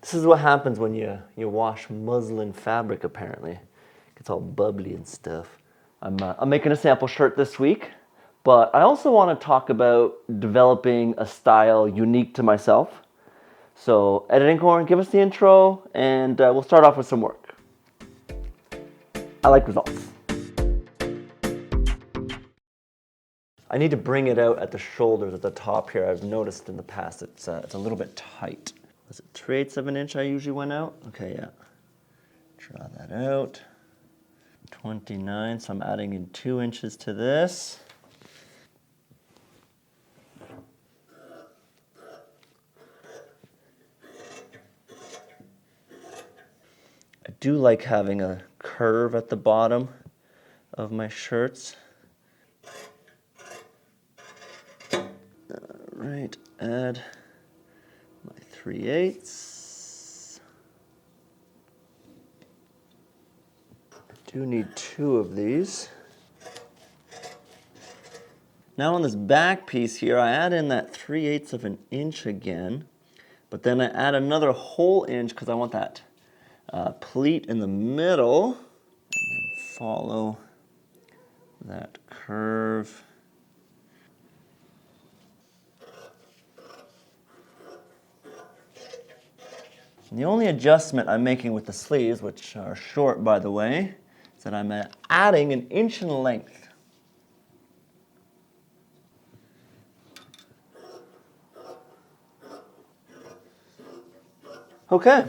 This is what happens when you wash muslin fabric, apparently. It gets all bubbly and stuff. I'm making a sample shirt this week, but I also want to talk about developing a style unique to myself. So, Editing Corn, give us the intro, and we'll start off with some work. I like results. I need to bring it out at the shoulders at the top here. I've noticed in the past it's a little bit tight. Was it 3/8 of an inch I usually went out? Okay, yeah. Draw that out. 29, so I'm adding in 2 inches to this. I do like having a curve at the bottom of my shirts. Right, add my 3/8. Do need 2 of these. Now on this back piece here, I add in that 3/8 of an inch again, but then I add another whole inch because I want that pleat in the middle, and then follow that curve. And the only adjustment I'm making with the sleeves, which are short by the way, is that I'm adding an inch in length. Okay.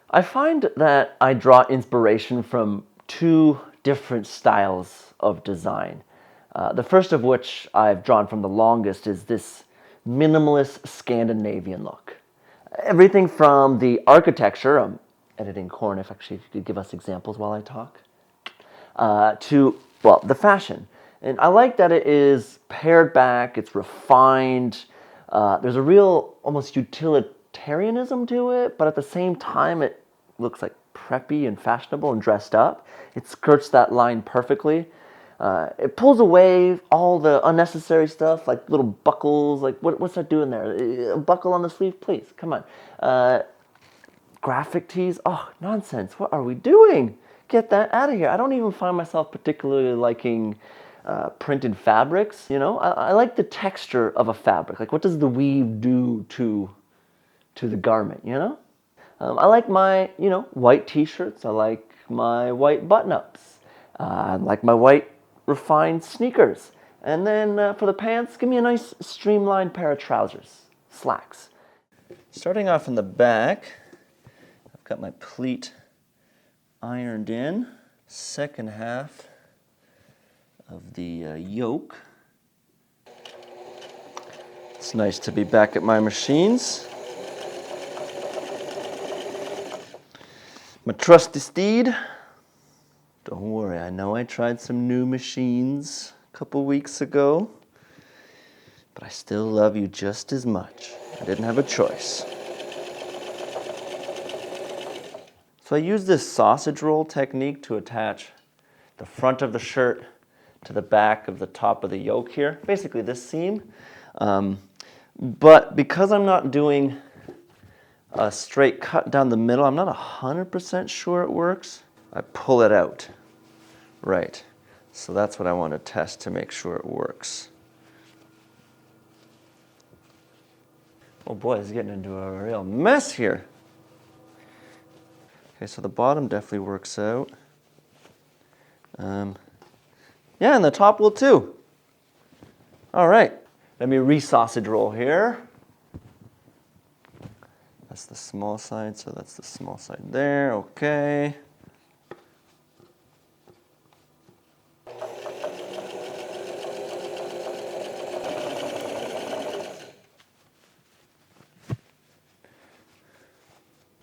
I find that I draw inspiration from 2 different styles of design. The first of which I've drawn from the longest is this minimalist Scandinavian look. Everything from the architecture, I'm editing Corn if you could give us examples while I talk, to, well, the fashion. And I like that it is pared back, it's refined, there's a real almost utilitarianism to it, but at the same time it looks like preppy and fashionable and dressed up. It skirts that line perfectly. It pulls away all the unnecessary stuff, like little buckles, like what's that doing there? A buckle on the sleeve, please, come on. Graphic tees, oh, nonsense, what are we doing? Get that out of here. I don't even find myself particularly liking printed fabrics, you know? I like the texture of a fabric. Like, what does the weave do to the garment, you know? I like my, white t-shirts. I like my white button-ups. I like my white refined sneakers. And then for the pants, give me a nice streamlined pair of trousers, slacks. Starting off in the back, I've got my pleat ironed in. Second half of the yoke. It's nice to be back at my machines. My trusty steed. Don't worry, I know I tried some new machines a couple weeks ago, but I still love you just as much. I didn't have a choice. So I use this sausage roll technique to attach the front of the shirt to the back of the top of the yoke here, basically this seam. But because I'm not doing a straight cut down the middle, I'm not 100% sure it works. I pull it out. Right. So that's what I want to test to make sure it works. Oh boy, it's getting into a real mess here. Okay, so the bottom definitely works out. Yeah, and the top will too. All right, let me re-sausage roll here. That's the small side, so that's the small side there, okay.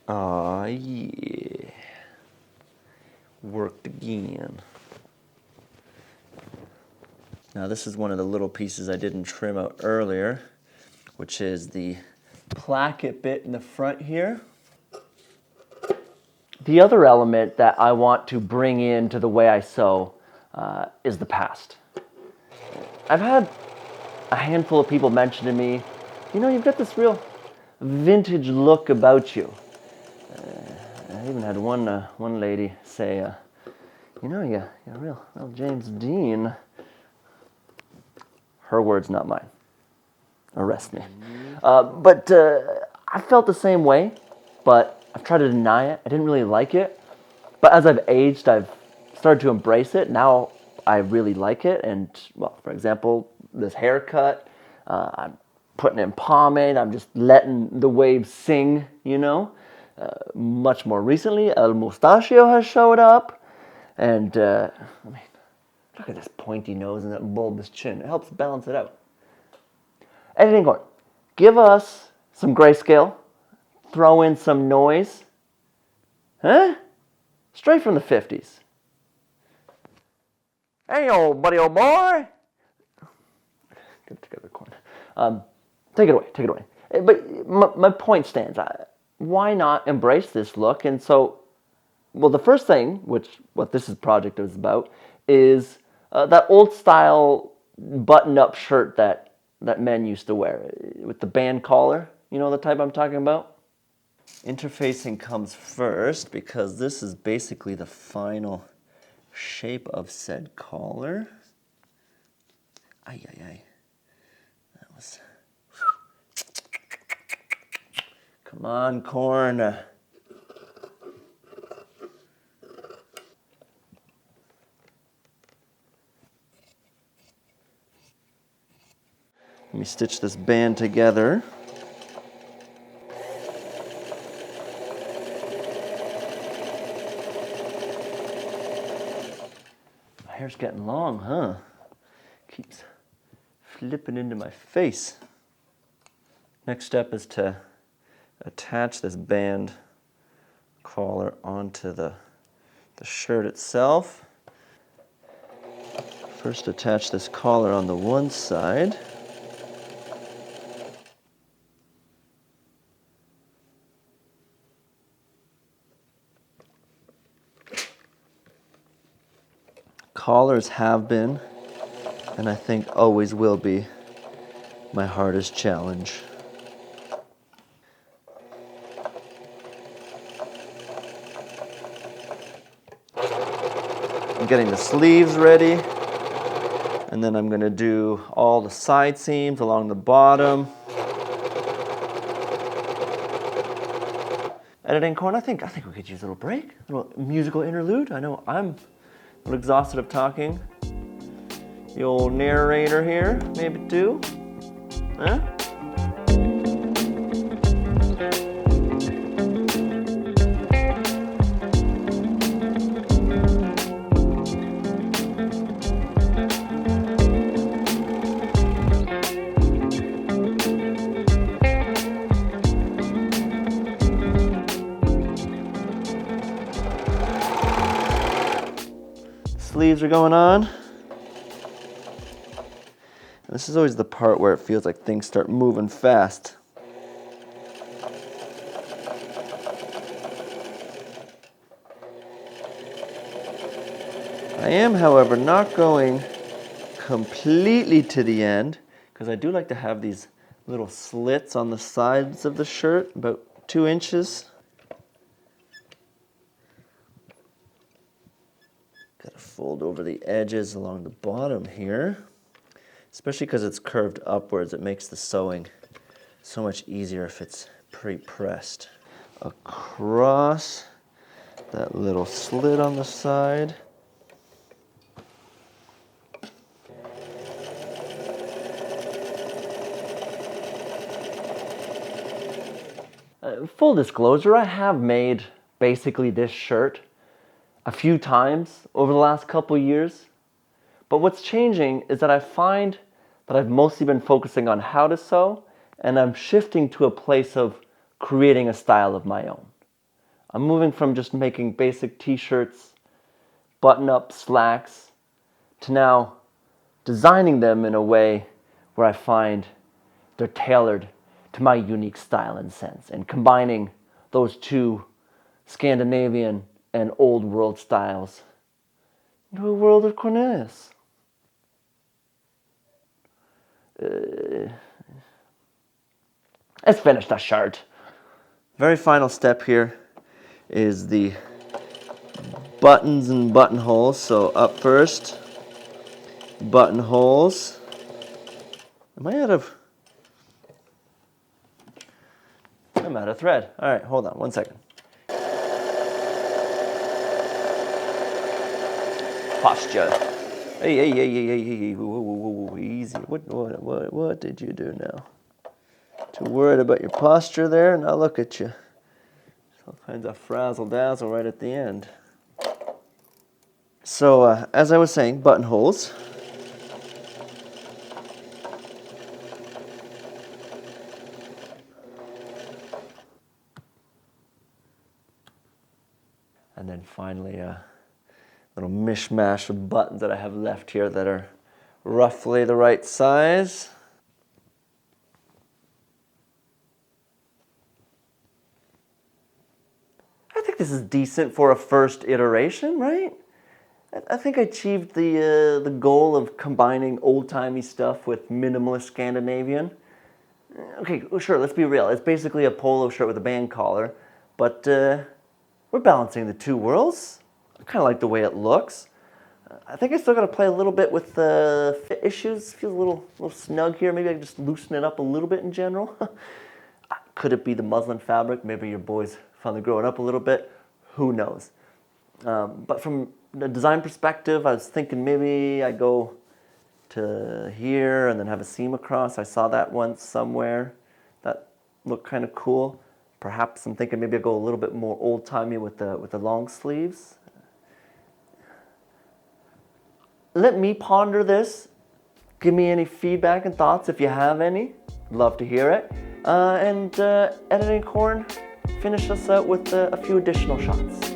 Aw, yeah. Worked again. Now this is one of the little pieces I didn't trim out earlier, which is the placket bit in the front here. The other element that I want to bring into the way I sew is the past. I've had a handful of people mention to me, you've got this real vintage look about you. I even had one lady say, you know, you're real James Dean. Her words, not mine. Arrest me. But I felt the same way, but I've tried to deny it. I didn't really like it. But as I've aged, I've started to embrace it. Now I really like it. And, well, for example, this haircut, I'm putting in pomade. I'm just letting the waves sing, you know. Much more recently, El Mustachio has showed up. And, I mean, look at this pointy nose and that bulbous chin. It helps balance it out. Editing corner. Give us some grayscale. Throw in some noise. Huh? Straight from the 50s. Hey, old buddy, old boy. Get it together, corn. Take it away. But my point stands. Why not embrace this look? And so, well, the first thing, what this project is about, is that old style button-up shirt that men used to wear with the band collar. You know the type I'm talking about? Interfacing comes first because this is basically the final shape of said collar. Ay. That was... Come on, corn. Let me stitch this band together. My hair's getting long, huh? Keeps flipping into my face. Next step is to attach this band collar onto the shirt itself. First attach this collar on the one side. Collars have been, and I think always will be, my hardest challenge. I'm getting the sleeves ready, and then I'm going to do all the side seams along the bottom. Editing corner, I think we could use a little break, a little musical interlude. I know I'm a little exhausted of talking. The old narrator here, maybe too. Huh? Sleeves are going on. This is always the part where it feels like things start moving fast. I am, however, not going completely to the end because I do like to have these little slits on the sides of the shirt, about 2 inches. Gotta fold over the edges along the bottom here. Especially because it's curved upwards, it makes the sewing so much easier if it's pre-pressed. Across that little slit on the side. Full disclosure, I have made basically this shirt a few times over the last couple years. But what's changing is that I find that I've mostly been focusing on how to sew, and I'm shifting to a place of creating a style of my own. I'm moving from just making basic t-shirts, button-up slacks, to now designing them in a way where I find they're tailored to my unique style and sense, and combining those two Scandinavian and old world styles into a world of Cornelius. Let's finish the shirt. Very final step here is the buttons and buttonholes. So up first, buttonholes. I'm out of thread. All right, hold on 1 second. Posture. Hey, whoa, easy. What did you do now? Too worried about your posture there? Now look at you. All kinds of frazzle dazzle right at the end. So as I was saying, buttonholes. And then finally a little mishmash of buttons that I have left here that are roughly the right size. I think this is decent for a first iteration, right? I think I achieved the goal of combining old-timey stuff with minimalist Scandinavian. Okay, sure, let's be real. It's basically a polo shirt with a band collar, but we're balancing the two worlds. I kind of like the way it looks. I think I still got to play a little bit with the fit issues. Feels a little snug here. Maybe I can just loosen it up a little bit in general. Could it be the muslin fabric? Maybe your boy's finally growing up a little bit. Who knows? But from the design perspective, I was thinking maybe I go to here and then have a seam across. I saw that once somewhere. That looked kind of cool. Perhaps I'm thinking maybe I go a little bit more old-timey with the long sleeves. Let me ponder this. Give me any feedback and thoughts if you have any. Love to hear it. And Editing Corn, finish us out with a few additional shots.